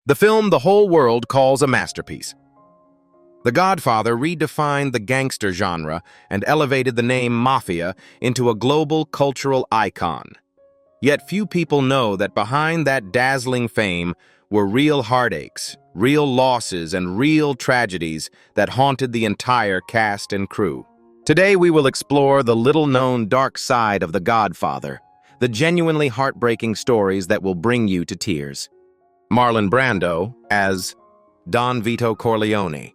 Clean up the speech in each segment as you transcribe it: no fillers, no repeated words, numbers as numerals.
The film the whole world calls a masterpiece. The Godfather redefined the gangster genre and elevated the name Mafia into a global cultural icon. Yet few people know that behind that dazzling fame were real heartaches, real losses, and real tragedies that haunted the entire cast and crew. Today we will explore the little-known dark side of The Godfather, the genuinely heartbreaking stories that will bring you to tears. Marlon Brando as Don Vito Corleone,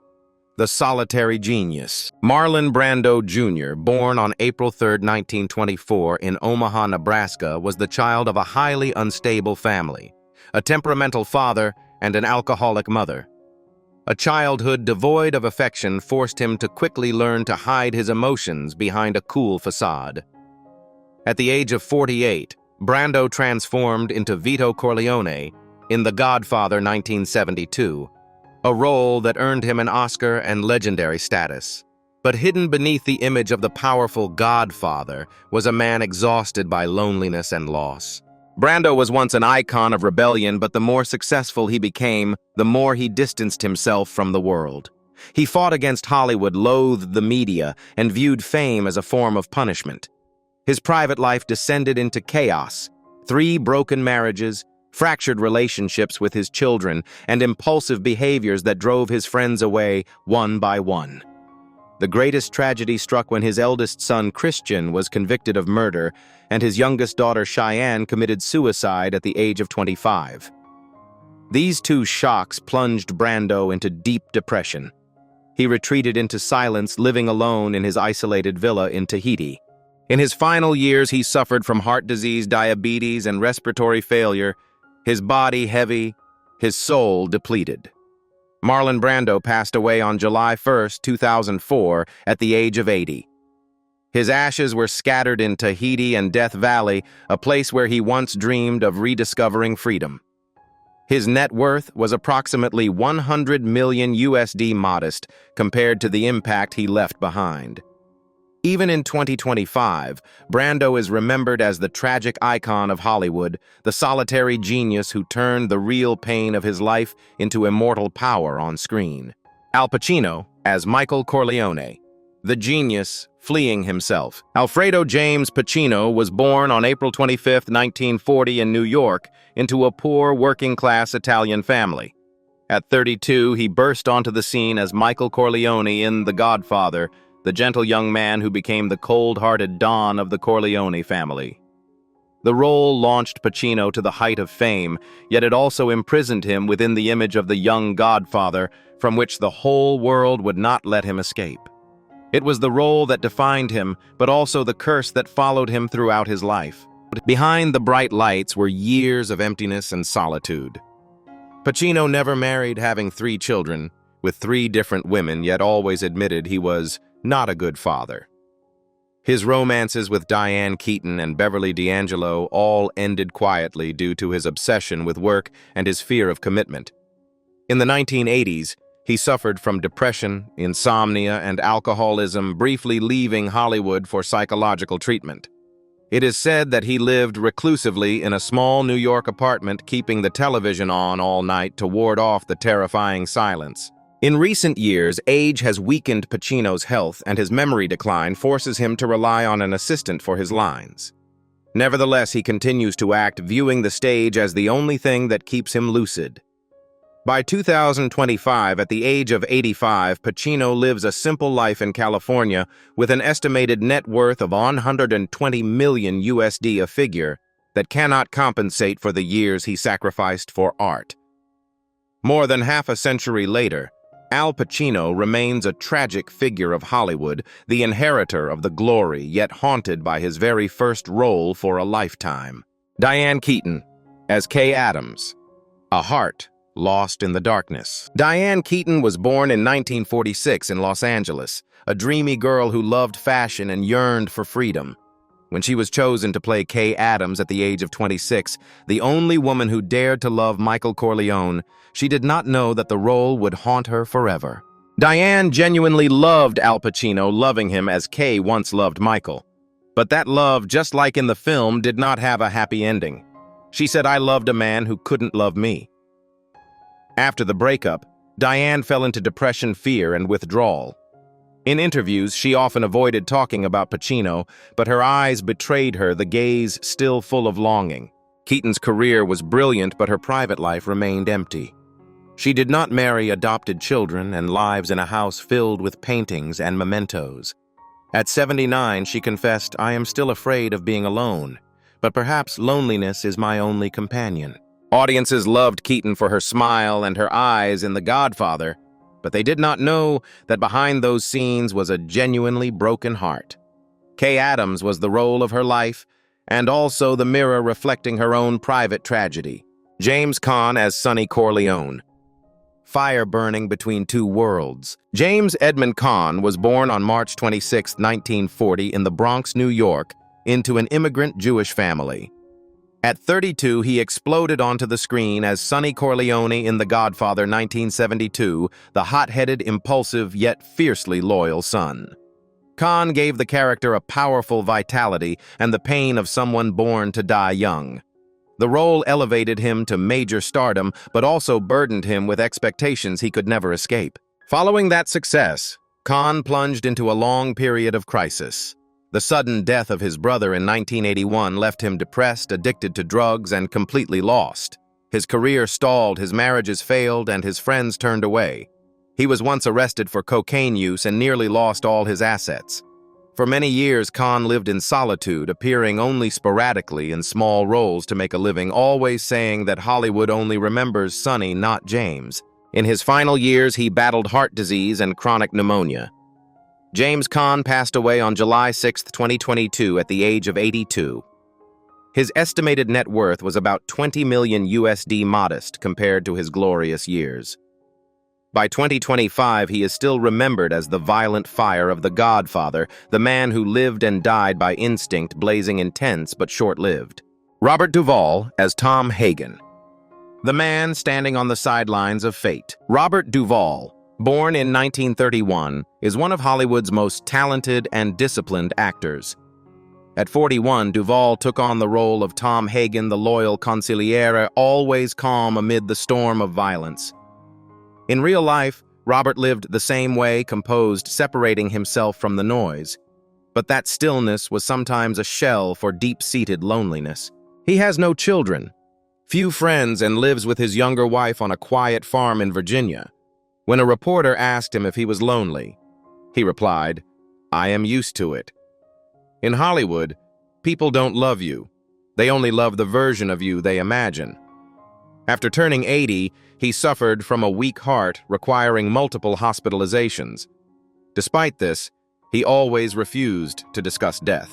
the solitary genius. Marlon Brando Jr., born on April 3, 1924 in Omaha, Nebraska, was the child of a highly unstable family, a temperamental father and an alcoholic mother. A childhood devoid of affection forced him to quickly learn to hide his emotions behind a cool facade. At the age of 48, Brando transformed into Vito Corleone in The Godfather 1972, a role that earned him an Oscar and legendary status. But hidden beneath the image of the powerful Godfather was a man exhausted by loneliness and loss. Brando was once an icon of rebellion, but the more successful he became, the more he distanced himself from the world. He fought against Hollywood, loathed the media, and viewed fame as a form of punishment. His private life descended into chaos: 3 broken marriages, fractured relationships with his children, and impulsive behaviors that drove his friends away one by one. The greatest tragedy struck when his eldest son, Christian, was convicted of murder, and his youngest daughter, Cheyenne, committed suicide at the age of 25. These 2 shocks plunged Brando into deep depression. He retreated into silence, living alone in his isolated villa in Tahiti. In his final years, he suffered from heart disease, diabetes, and respiratory failure, his body heavy, his soul depleted. Marlon Brando passed away on July 1, 2004, at the age of 80. His ashes were scattered in Tahiti and Death Valley, a place where he once dreamed of rediscovering freedom. His net worth was approximately $100 million USD, modest compared to the impact he left behind. Even in 2025, Brando is remembered as the tragic icon of Hollywood, the solitary genius who turned the real pain of his life into immortal power on screen. Al Pacino as Michael Corleone, the genius fleeing himself. Alfredo James Pacino was born on April 25, 1940 in New York into a poor working-class Italian family. At 32, he burst onto the scene as Michael Corleone in The Godfather, the gentle young man who became the cold-hearted Don of the Corleone family. The role launched Pacino to the height of fame, yet it also imprisoned him within the image of the young Godfather, from which the whole world would not let him escape. It was the role that defined him, but also the curse that followed him throughout his life. Behind the bright lights were years of emptiness and solitude. Pacino never married, having 3 children, with 3 different women, yet always admitted he was not a good father. His romances with Diane, Keaton, and Beverly D'Angelo all ended quietly due to his obsession with work and his fear of commitment. In the 1980s, he suffered from depression, insomnia, and alcoholism, briefly leaving Hollywood for psychological treatment. It is said that he lived reclusively in a small New York apartment, keeping the television on all night to ward off the terrifying silence. In recent years, age has weakened Pacino's health, and his memory decline forces him to rely on an assistant for his lines. Nevertheless, he continues to act, viewing the stage as the only thing that keeps him lucid. By 2025, at the age of 85, Pacino lives a simple life in California with an estimated net worth of $120 million USD, a figure that cannot compensate for the years he sacrificed for art. More than half a century later, Al Pacino remains a tragic figure of Hollywood, the inheritor of the glory, yet haunted by his very first role for a lifetime. Diane Keaton as Kay Adams, a heart lost in the darkness. Diane Keaton was born in 1946 in Los Angeles, a dreamy girl who loved fashion and yearned for freedom. When she was chosen to play Kay Adams at the age of 26, the only woman who dared to love Michael Corleone, she did not know that the role would haunt her forever. Diane genuinely loved Al Pacino, loving him as Kay once loved Michael. But that love, just like in the film, did not have a happy ending. She said, "I loved a man who couldn't love me." After the breakup, Diane fell into depression, fear, and withdrawal. In interviews, she often avoided talking about Pacino, but her eyes betrayed her, the gaze still full of longing. Keaton's career was brilliant, but her private life remained empty. She did not marry, adopted children, and lives in a house filled with paintings and mementos. At 79, she confessed, "I am still afraid of being alone, but perhaps loneliness is my only companion." Audiences loved Keaton for her smile and her eyes in The Godfather, but they did not know that behind those scenes was a genuinely broken heart. Kay Adams was the role of her life, and also the mirror reflecting her own private tragedy. James Caan as Sonny Corleone. Fire burning between two worlds. James Edmund Caan was born on March 26, 1940 in the Bronx, New York, into an immigrant Jewish family. At 32, he exploded onto the screen as Sonny Corleone in The Godfather 1972, the hot-headed, impulsive, yet fiercely loyal son. Caan gave the character a powerful vitality and the pain of someone born to die young. The role elevated him to major stardom, but also burdened him with expectations he could never escape. Following that success, Caan plunged into a long period of crisis. The sudden death of his brother in 1981 left him depressed, addicted to drugs, and completely lost. His career stalled, his marriages failed, and his friends turned away. He was once arrested for cocaine use and nearly lost all his assets. For many years, Caan lived in solitude, appearing only sporadically in small roles to make a living, always saying that Hollywood only remembers Sonny, not James. In his final years, he battled heart disease and chronic pneumonia. James Caan passed away on July 6, 2022, at the age of 82. His estimated net worth was about $20 million USD, modest compared to his glorious years. By 2025, he is still remembered as the violent fire of The Godfather, the man who lived and died by instinct, blazing intense but short-lived. Robert Duvall as Tom Hagen. The man standing on the sidelines of fate. Robert Duvall, born in 1931, is one of Hollywood's most talented and disciplined actors. At 41, Duvall took on the role of Tom Hagen, the loyal consigliere, always calm amid the storm of violence. In real life, Robert lived the same way, composed, separating himself from the noise. But that stillness was sometimes a shell for deep-seated loneliness. He has no children, few friends, and lives with his younger wife on a quiet farm in Virginia. When a reporter asked him if he was lonely, he replied, "I am used to it." In Hollywood, people don't love you. They only love the version of you they imagine. After turning 80, he suffered from a weak heart requiring multiple hospitalizations. Despite this, he always refused to discuss death.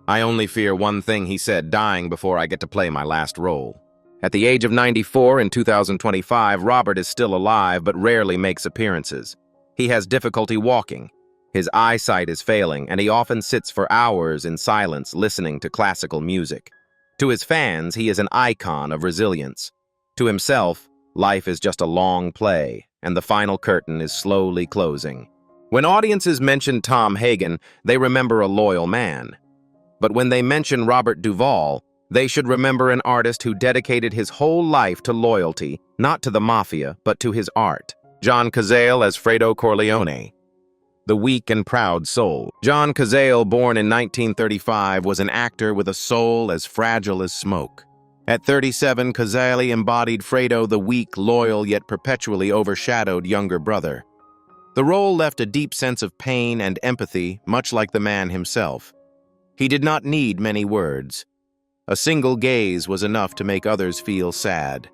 "I only fear one thing," he said, "dying before I get to play my last role." At the age of 94 in 2025, Robert is still alive but rarely makes appearances. He has difficulty walking. His eyesight is failing, and he often sits for hours in silence listening to classical music. To his fans, he is an icon of resilience. To himself, life is just a long play, and the final curtain is slowly closing. When audiences mention Tom Hagen, they remember a loyal man. But when they mention Robert Duvall, they should remember an artist who dedicated his whole life to loyalty, not to the mafia, but to his art. John Cazale as Fredo Corleone. The weak and proud soul. John Cazale, born in 1935, was an actor with a soul as fragile as smoke. At 37, Cazale embodied Fredo, the weak, loyal, yet perpetually overshadowed younger brother. The role left a deep sense of pain and empathy, much like the man himself. He did not need many words. A single gaze was enough to make others feel sad.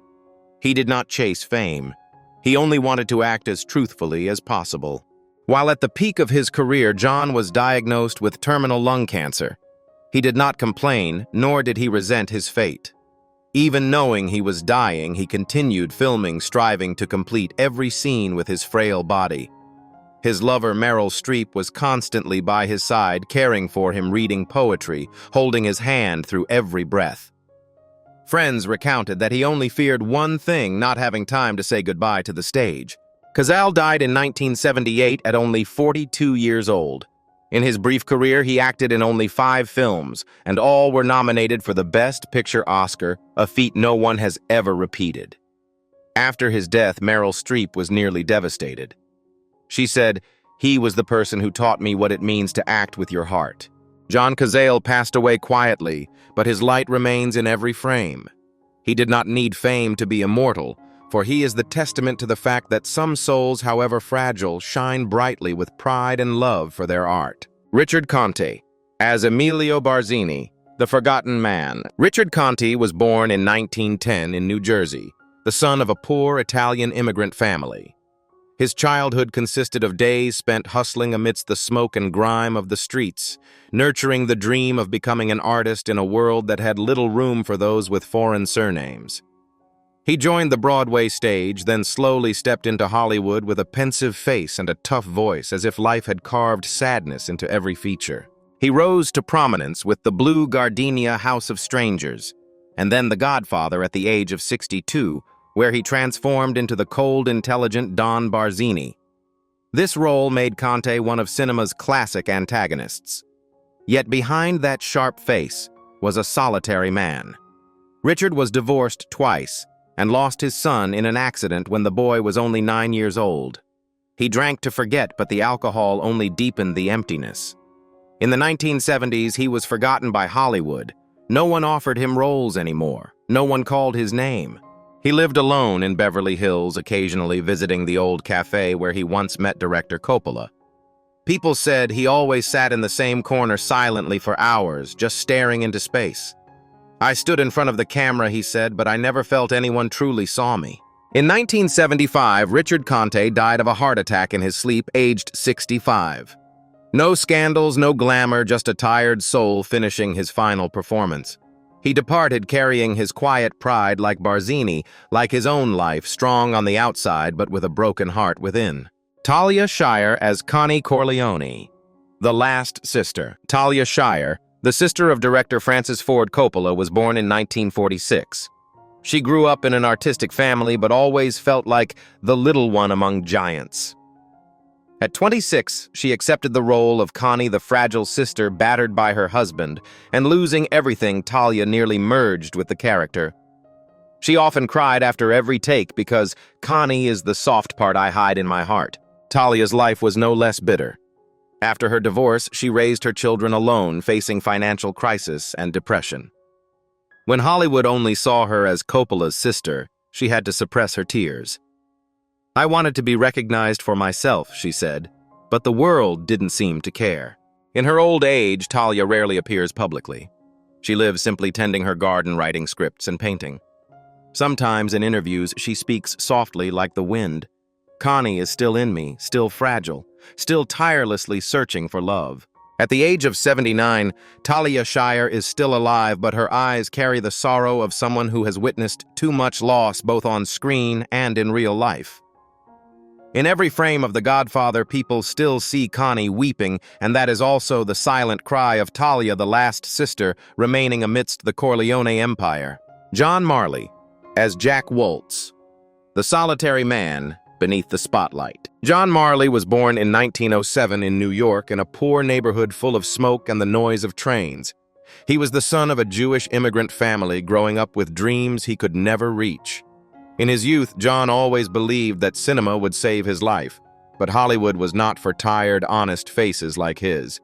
He did not chase fame. He only wanted to act as truthfully as possible. While at the peak of his career, John was diagnosed with terminal lung cancer. He did not complain, nor did he resent his fate. Even knowing he was dying, he continued filming, striving to complete every scene with his frail body. His lover, Meryl Streep, was constantly by his side, caring for him, reading poetry, holding his hand through every breath. Friends recounted that he only feared one thing, not having time to say goodbye to the stage. Cazale died in 1978 at only 42 years old. In his brief career, he acted in only 5 films, and all were nominated for the Best Picture Oscar, a feat no one has ever repeated. After his death, Meryl Streep was nearly devastated. She said, "He was the person who taught me what it means to act with your heart." John Cazale passed away quietly, but his light remains in every frame. He did not need fame to be immortal, for he is the testament to the fact that some souls, however fragile, shine brightly with pride and love for their art. Richard Conte, as Emilio Barzini, the Forgotten Man. Richard Conte was born in 1910 in New Jersey, the son of a poor Italian immigrant family. His childhood consisted of days spent hustling amidst the smoke and grime of the streets, nurturing the dream of becoming an artist in a world that had little room for those with foreign surnames. He joined the Broadway stage, then slowly stepped into Hollywood with a pensive face and a tough voice, as if life had carved sadness into every feature. He rose to prominence with the Blue Gardenia House of Strangers, and then The Godfather at the age of 62, where he transformed into the cold, intelligent Don Barzini. This role made Conte one of cinema's classic antagonists. Yet behind that sharp face was a solitary man. Richard was divorced twice and lost his son in an accident when the boy was only 9 years old. He drank to forget, but the alcohol only deepened the emptiness. In the 1970s, he was forgotten by Hollywood. No one offered him roles anymore. No one called his name. He lived alone in Beverly Hills, occasionally visiting the old cafe where he once met director Coppola. People said he always sat in the same corner silently for hours, just staring into space. "I stood in front of the camera," he said, "but I never felt anyone truly saw me." In 1975, Richard Conte died of a heart attack in his sleep, aged 65. No scandals, no glamour, just a tired soul finishing his final performance. He departed carrying his quiet pride like Barzini, like his own life, strong on the outside but with a broken heart within. Talia Shire as Connie Corleone, the last sister. Talia Shire, the sister of director Francis Ford Coppola, was born in 1946. She grew up in an artistic family but always felt like the little one among giants. At 26, she accepted the role of Connie, the fragile sister battered by her husband, and losing everything, Talia nearly merged with the character. She often cried after every take because Connie is the soft part I hide in my heart. Talia's life was no less bitter. After her divorce, she raised her children alone, facing financial crisis and depression. When Hollywood only saw her as Coppola's sister, she had to suppress her tears. "I wanted to be recognized for myself," she said, "but the world didn't seem to care." In her old age, Talia rarely appears publicly. She lives simply tending her garden, writing scripts and painting. Sometimes in interviews, she speaks softly like the wind. "Connie is still in me, still fragile, still tirelessly searching for love." At the age of 79, Talia Shire is still alive, but her eyes carry the sorrow of someone who has witnessed too much loss both on screen and in real life. In every frame of The Godfather, people still see Connie weeping, and that is also the silent cry of Talia, the last sister, remaining amidst the Corleone empire. John Marley, as Jack Woltz, the solitary man beneath the spotlight. John Marley was born in 1907 in New York in a poor neighborhood full of smoke and the noise of trains. He was the son of a Jewish immigrant family growing up with dreams he could never reach. In his youth, John always believed that cinema would save his life, but Hollywood was not for tired, honest faces like his.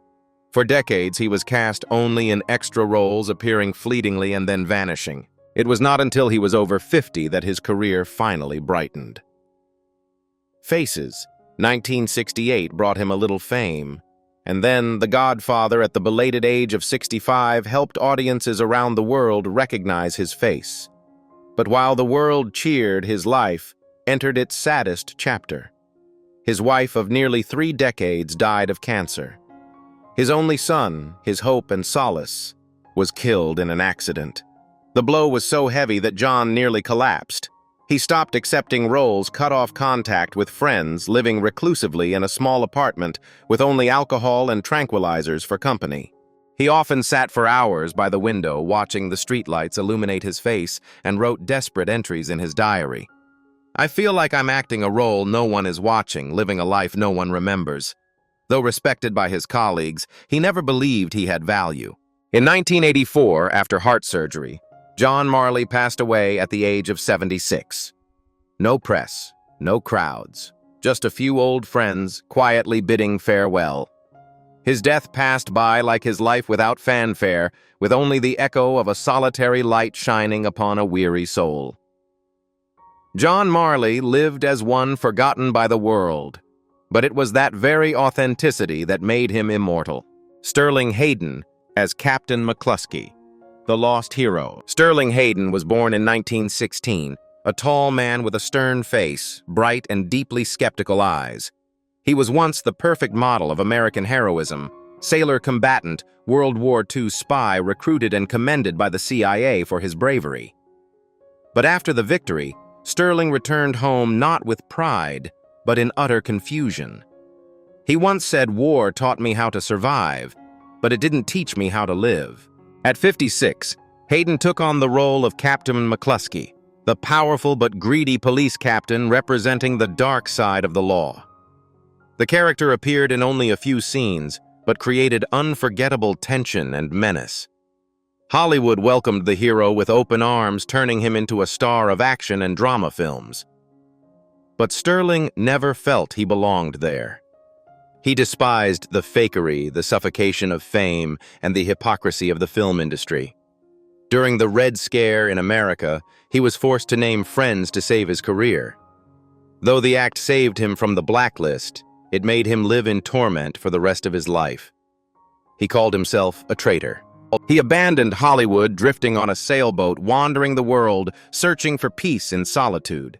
For decades, he was cast only in extra roles, appearing fleetingly and then vanishing. It was not until he was over 50 that his career finally brightened. Faces, 1968, brought him a little fame. And then The Godfather, at the belated age of 65, helped audiences around the world recognize his face. But while the world cheered, his life entered its saddest chapter. His wife of nearly 3 decades died of cancer. His only son, his hope and solace, was killed in an accident. The blow was so heavy that John nearly collapsed. He stopped accepting roles, cut off contact with friends, living reclusively in a small apartment with only alcohol and tranquilizers for company. He often sat for hours by the window, watching the streetlights illuminate his face, and wrote desperate entries in his diary. "I feel like I'm acting a role no one is watching, living a life no one remembers." Though respected by his colleagues, he never believed he had value. In 1984, after heart surgery, John Marley passed away at the age of 76. No press, no crowds, just a few old friends quietly bidding farewell. His death passed by like his life without fanfare, with only the echo of a solitary light shining upon a weary soul. John Marley lived as one forgotten by the world, but it was that very authenticity that made him immortal. Sterling Hayden as Captain McCluskey, the lost hero. Sterling Hayden was born in 1916, a tall man with a stern face, bright and deeply skeptical eyes. He was once the perfect model of American heroism, sailor combatant, World War II spy recruited and commended by the CIA for his bravery. But after the victory, Sterling returned home not with pride, but in utter confusion. He once said, "War taught me how to survive, but it didn't teach me how to live." At 56, Hayden took on the role of Captain McCluskey, the powerful but greedy police captain representing the dark side of the law. The character appeared in only a few scenes, but created unforgettable tension and menace. Hollywood welcomed the hero with open arms, turning him into a star of action and drama films. But Sterling never felt he belonged there. He despised the fakery, the suffocation of fame, and the hypocrisy of the film industry. During the Red Scare in America, he was forced to name friends to save his career. Though the act saved him from the blacklist, it made him live in torment for the rest of his life. He called himself a traitor. He abandoned Hollywood, drifting on a sailboat, wandering the world, searching for peace in solitude.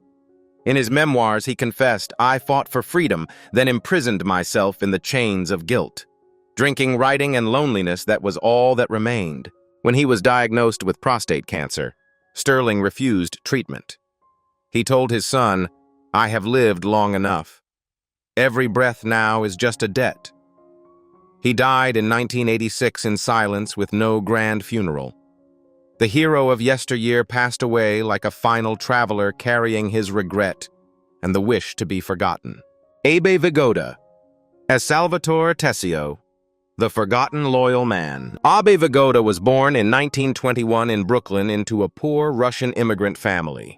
In his memoirs, he confessed, "I fought for freedom, then imprisoned myself in the chains of guilt. Drinking, writing, and loneliness, that was all that remained." When he was diagnosed with prostate cancer, Sterling refused treatment. He told his son, "I have lived long enough. Every breath now is just a debt." He died in 1986 in silence with no grand funeral. The hero of yesteryear passed away like a final traveler carrying his regret and the wish to be forgotten. Vigoda as Salvatore Tessio, the forgotten loyal man. Vigoda was born in 1921 in Brooklyn into a poor Russian immigrant family.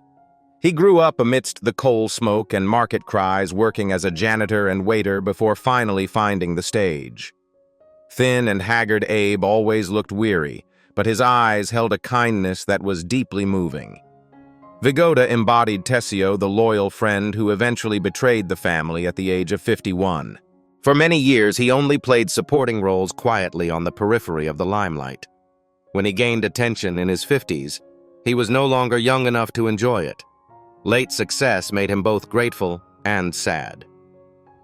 He grew up amidst the coal smoke and market cries, working as a janitor and waiter before finally finding the stage. Thin and haggard Abe always looked weary, but his eyes held a kindness that was deeply moving. Vigoda embodied Tessio, the loyal friend who eventually betrayed the family at the age of 51. For many years, he only played supporting roles quietly on the periphery of the limelight. When he gained attention in his 50s, he was no longer young enough to enjoy it. Late success made him both grateful and sad.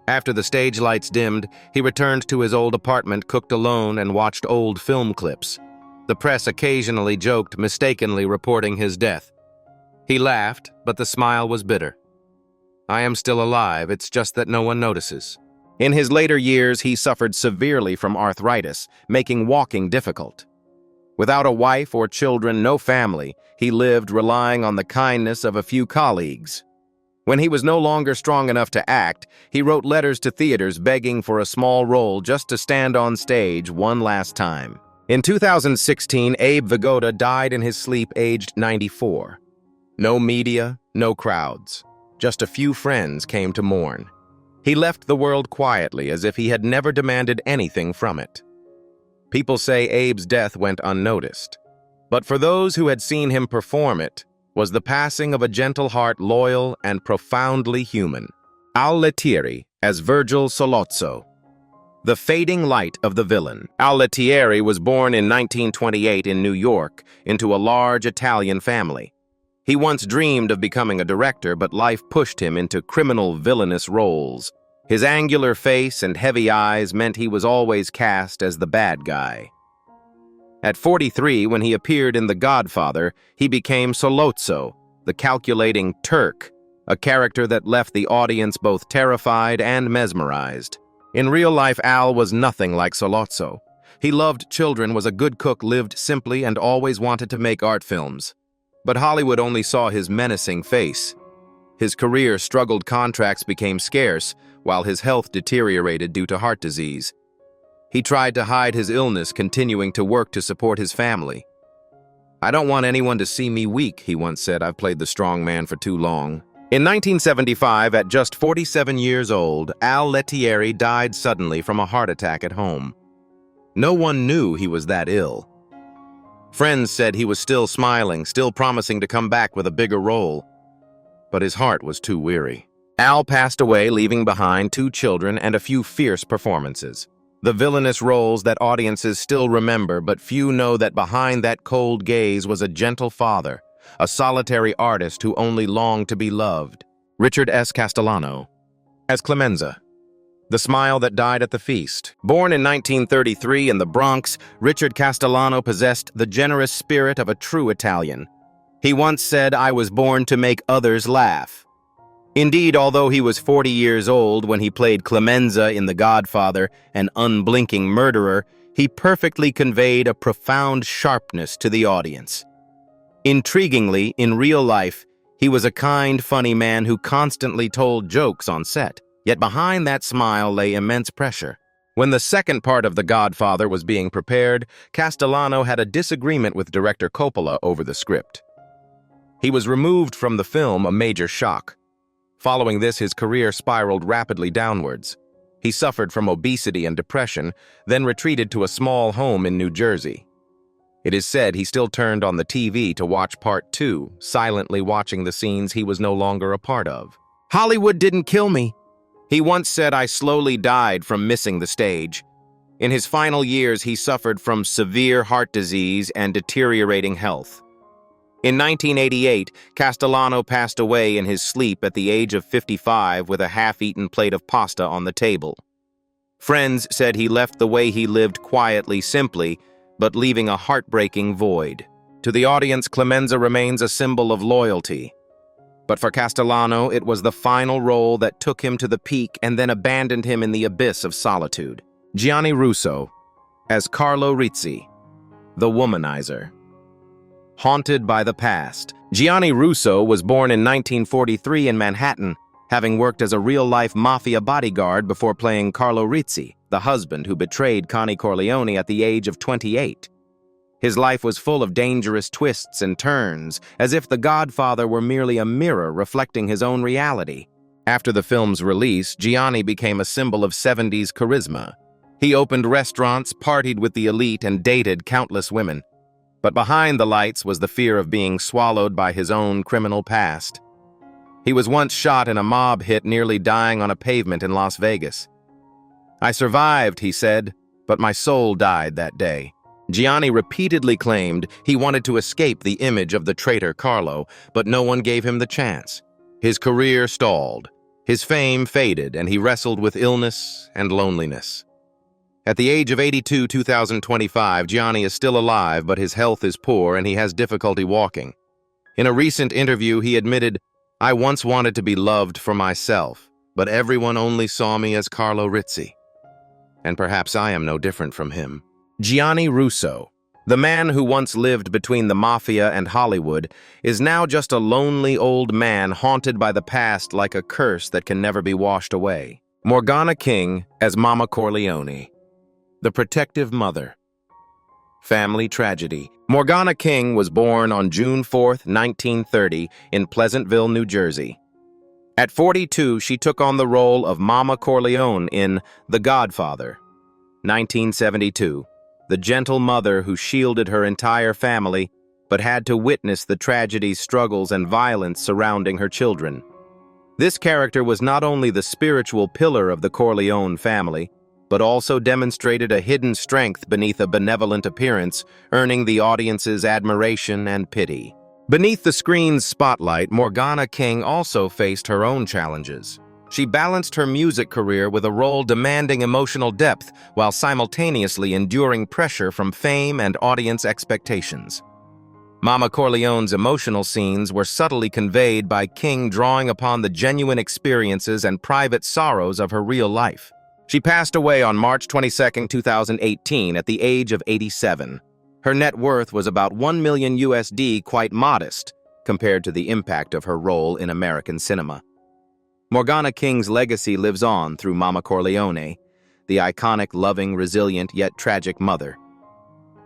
After the stage lights dimmed, he returned to his old apartment, cooked alone, and watched old film clips. The press occasionally joked, mistakenly reporting his death. He laughed, but the smile was bitter. "I am still alive, it's just that no one notices." In his later years, he suffered severely from arthritis, making walking difficult. Without a wife or children, no family, he lived relying on the kindness of a few colleagues. When he was no longer strong enough to act, he wrote letters to theaters begging for a small role just to stand on stage one last time. In 2016, Abe Vigoda died in his sleep, aged 94. No media, no crowds. Just a few friends came to mourn. He left the world quietly, as if he had never demanded anything from it. People say Abe's death went unnoticed. But for those who had seen him perform, it was the passing of a gentle heart, loyal and profoundly human. Lettieri as Virgil Sollozzo, the fading light of the villain. Lettieri was born in 1928 in New York into a large Italian family. He once dreamed of becoming a director, but life pushed him into criminal, villainous roles. His angular face and heavy eyes meant he was always cast as the bad guy. At 43, when he appeared in The Godfather, he became Sollozzo, the calculating Turk, a character that left the audience both terrified and mesmerized. In real life, Al was nothing like Sollozzo. He loved children, was a good cook, lived simply, and always wanted to make art films. But Hollywood only saw his menacing face. His career struggled, contracts became scarce, while his health deteriorated due to heart disease. He tried to hide his illness, continuing to work to support his family. "I don't want anyone to see me weak," he once said. "I've played the strong man for too long." In 1975, at just 47 years old, Al Lettieri died suddenly from a heart attack at home. No one knew he was that ill. Friends said he was still smiling, still promising to come back with a bigger role. But his heart was too weary. Al passed away, leaving behind 2 children and a few fierce performances. The villainous roles that audiences still remember, but few know that behind that cold gaze was a gentle father, a solitary artist who only longed to be loved. Richard S. Castellano as Clemenza, the smile that died at the feast. Born in 1933 in the Bronx, Richard Castellano possessed the generous spirit of a true Italian. He once said, "I was born to make others laugh." Indeed, although he was 40 years old when he played Clemenza in The Godfather, an unblinking murderer, he perfectly conveyed a profound sharpness to the audience. Intriguingly, in real life, he was a kind, funny man who constantly told jokes on set. Yet behind that smile lay immense pressure. When the second part of The Godfather was being prepared, Castellano had a disagreement with director Coppola over the script. He was removed from the film, a major shock. Following this, his career spiraled rapidly downwards. He suffered from obesity and depression, then retreated to a small home in New Jersey. It is said he still turned on the TV to watch part 2, silently watching the scenes he was no longer a part of. "Hollywood didn't kill me," he once said. "I slowly died from missing the stage." In his final years, he suffered from severe heart disease and deteriorating health. In 1988, Castellano passed away in his sleep at the age of 55 with a half-eaten plate of pasta on the table. Friends said he left the way he lived quietly, simply, but leaving a heartbreaking void. To the audience, Clemenza remains a symbol of loyalty. But for Castellano, it was the final role that took him to the peak and then abandoned him in the abyss of solitude. Gianni Russo as Carlo Rizzi, the womanizer. Haunted by the past, Gianni Russo was born in 1943 in Manhattan, having worked as a real-life mafia bodyguard before playing Carlo Rizzi, the husband who betrayed Connie Corleone at the age of 28. His life was full of dangerous twists and turns, as if The Godfather were merely a mirror reflecting his own reality. After the film's release, Gianni became a symbol of 70s charisma. He opened restaurants, partied with the elite, and dated countless women. But behind the lights was the fear of being swallowed by his own criminal past. He was once shot in a mob hit, nearly dying on a pavement in Las Vegas. "I survived," he said, "but my soul died that day." Gianni repeatedly claimed he wanted to escape the image of the traitor Carlo, but no one gave him the chance. His career stalled. His fame faded, and he wrestled with illness and loneliness. At the age of 82, 2025, Gianni is still alive, but his health is poor and he has difficulty walking. In a recent interview, he admitted, "I once wanted to be loved for myself, but everyone only saw me as Carlo Rizzi. And perhaps I am no different from him." Gianni Russo, the man who once lived between the mafia and Hollywood, is now just a lonely old man haunted by the past like a curse that can never be washed away. Morgana King as Mama Corleone, the protective mother. Family tragedy. Morgana King was born on June 4, 1930, in Pleasantville, New Jersey. At 42, she took on the role of Mama Corleone in The Godfather. 1972, the gentle mother who shielded her entire family but had to witness the tragedies, struggles, and violence surrounding her children. This character was not only the spiritual pillar of the Corleone family, but also demonstrated a hidden strength beneath a benevolent appearance, earning the audience's admiration and pity. Beneath the screen's spotlight, Morgana King also faced her own challenges. She balanced her music career with a role demanding emotional depth while simultaneously enduring pressure from fame and audience expectations. Mama Corleone's emotional scenes were subtly conveyed by King, drawing upon the genuine experiences and private sorrows of her real life. She passed away on March 22, 2018, at the age of 87. Her net worth was about $1 million USD, quite modest compared to the impact of her role in American cinema. Morgana King's legacy lives on through Mama Corleone, the iconic, loving, resilient, yet tragic mother.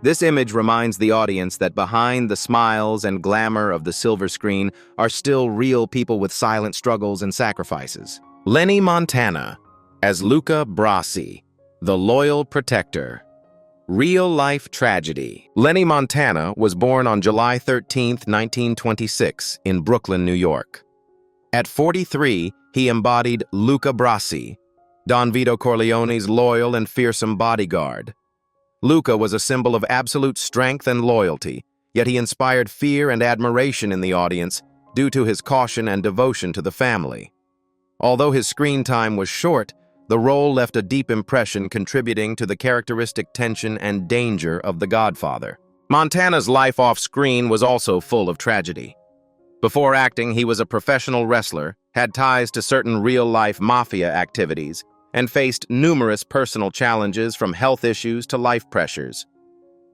This image reminds the audience that behind the smiles and glamour of the silver screen are still real people with silent struggles and sacrifices. Lenny Montana as Luca Brasi, the loyal protector. Real-life tragedy. Lenny Montana was born on July 13, 1926, in Brooklyn, New York. At 43, he embodied Luca Brasi, Don Vito Corleone's loyal and fearsome bodyguard. Luca was a symbol of absolute strength and loyalty, yet he inspired fear and admiration in the audience due to his caution and devotion to the family. Although his screen time was short, the role left a deep impression, contributing to the characteristic tension and danger of The Godfather. Montana's life off-screen was also full of tragedy. Before acting, he was a professional wrestler, had ties to certain real-life mafia activities, and faced numerous personal challenges from health issues to life pressures.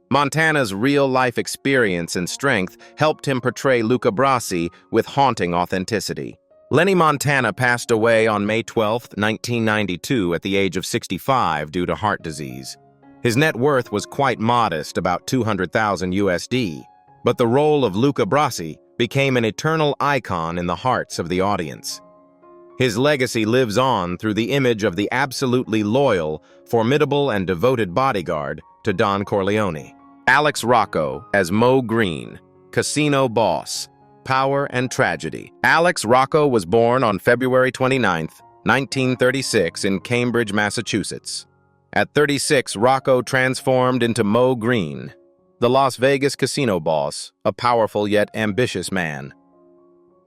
Montana's real-life experience and strength helped him portray Luca Brasi with haunting authenticity. Lenny Montana passed away on May 12, 1992, at the age of 65 due to heart disease. His net worth was quite modest, about $200,000 USD, but the role of Luca Brasi became an eternal icon in the hearts of the audience. His legacy lives on through the image of the absolutely loyal, formidable, and devoted bodyguard to Don Corleone. Alex Rocco as Mo Green, casino boss. Power and tragedy. Alex Rocco was born on February 29, 1936, in Cambridge, Massachusetts. At 36, Rocco transformed into Mo Green, the Las Vegas casino boss, a powerful yet ambitious man.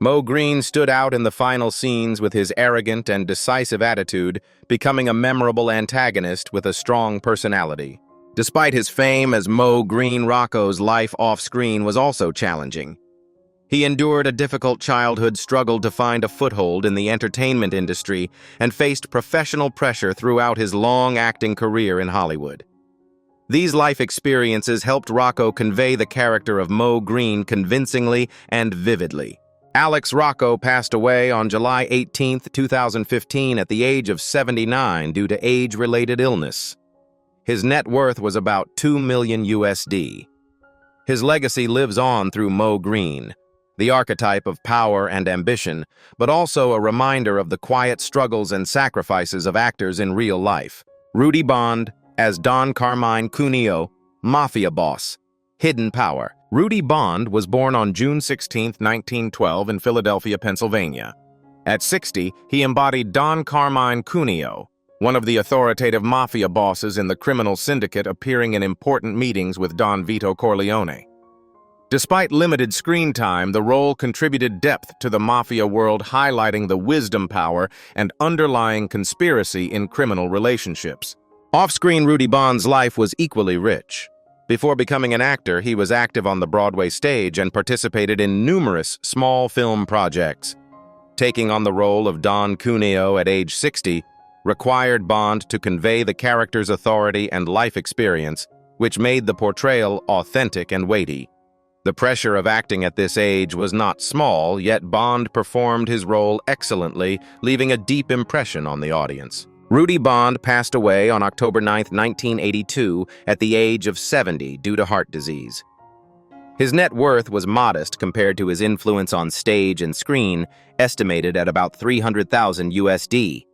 Mo Green stood out in the final scenes with his arrogant and decisive attitude, becoming a memorable antagonist with a strong personality. Despite his fame as Mo Green, Rocco's life off-screen was also challenging. He endured a difficult childhood, struggled to find a foothold in the entertainment industry, and faced professional pressure throughout his long acting career in Hollywood. These life experiences helped Rocco convey the character of Mo Green convincingly and vividly. Alex Rocco passed away on July 18, 2015, at the age of 79 due to age-related illness. His net worth was about $2 million USD. His legacy lives on through Mo Green, the archetype of power and ambition, but also a reminder of the quiet struggles and sacrifices of actors in real life. Rudy Bond as Don Carmine Cuneo, mafia boss. Hidden power. Rudy Bond was born on June 16, 1912, in Philadelphia, Pennsylvania. At 60, he embodied Don Carmine Cuneo, one of the authoritative mafia bosses in the criminal syndicate, appearing in important meetings with Don Vito Corleone. Despite limited screen time, the role contributed depth to the mafia world, highlighting the wisdom, power, and underlying conspiracy in criminal relationships. Off-screen, Rudy Bond's life was equally rich. Before becoming an actor, he was active on the Broadway stage and participated in numerous small film projects. Taking on the role of Don Cuneo at age 60 required Bond to convey the character's authority and life experience, which made the portrayal authentic and weighty. The pressure of acting at this age was not small, yet Bond performed his role excellently, leaving a deep impression on the audience. Rudy Bond passed away on October 9, 1982, at the age of 70 due to heart disease. His net worth was modest compared to his influence on stage and screen, estimated at about $300,000 USD.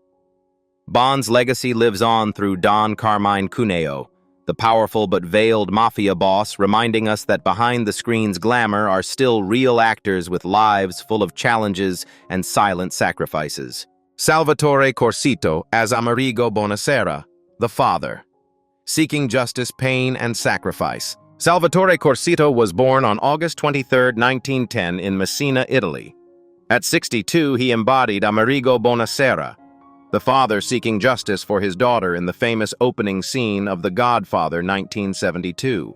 Bond's legacy lives on through Don Carmine Cuneo, the powerful but veiled mafia boss, reminding us that behind the screen's glamour are still real actors with lives full of challenges and silent sacrifices. Salvatore Corsito as Amerigo Bonasera, the father. Seeking justice, pain, and sacrifice. Salvatore Corsito was born on August 23, 1910, in Messina, Italy. At 62, he embodied Amerigo Bonasera, the father seeking justice for his daughter in the famous opening scene of The Godfather, 1972.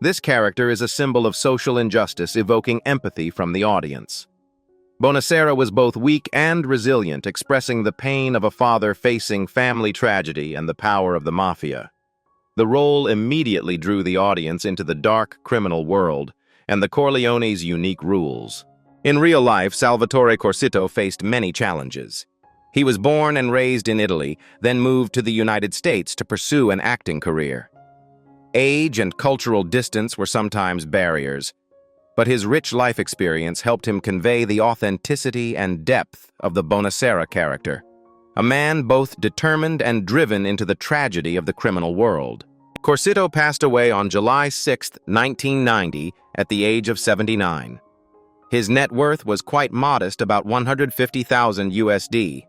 This character is a symbol of social injustice, evoking empathy from the audience. Bonasera was both weak and resilient, expressing the pain of a father facing family tragedy and the power of the mafia. The role immediately drew the audience into the dark criminal world and the Corleone's unique rules. In real life, Salvatore Corsito faced many challenges. He was born and raised in Italy, then moved to the United States to pursue an acting career. Age and cultural distance were sometimes barriers, but his rich life experience helped him convey the authenticity and depth of the Bonacera character, a man both determined and driven into the tragedy of the criminal world. Corsito passed away on July 6, 1990, at the age of 79. His net worth was quite modest, about 150,000 USD.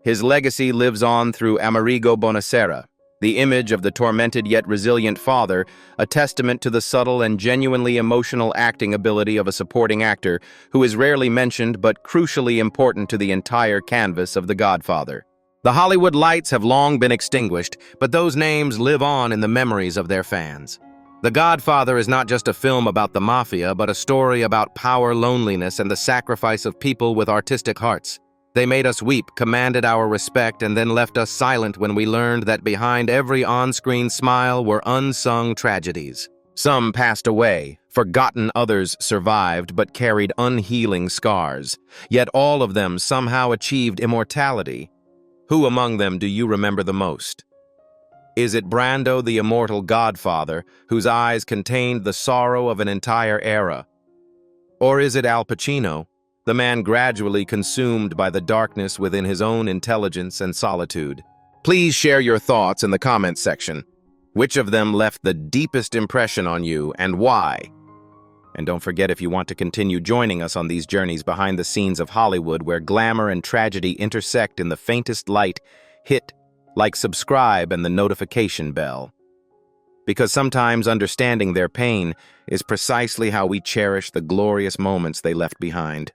His legacy lives on through Amerigo Bonacera, the image of the tormented yet resilient father, a testament to the subtle and genuinely emotional acting ability of a supporting actor who is rarely mentioned but crucially important to the entire canvas of The Godfather. The Hollywood lights have long been extinguished, but those names live on in the memories of their fans. The Godfather is not just a film about the mafia, but a story about power, loneliness, and the sacrifice of people with artistic hearts. They made us weep, commanded our respect, and then left us silent when we learned that behind every on-screen smile were unsung tragedies. Some passed away, forgotten, others survived but carried unhealing scars. Yet all of them somehow achieved immortality. Who among them do you remember the most? Is it Brando, the immortal Godfather, whose eyes contained the sorrow of an entire era? Or is it Al Pacino, the man gradually consumed by the darkness within his own intelligence and solitude? Please share your thoughts in the comments section. Which of them left the deepest impression on you and why? And don't forget, if you want to continue joining us on these journeys behind the scenes of Hollywood where glamour and tragedy intersect in the faintest light, hit like, subscribe, and the notification bell. Because sometimes understanding their pain is precisely how we cherish the glorious moments they left behind.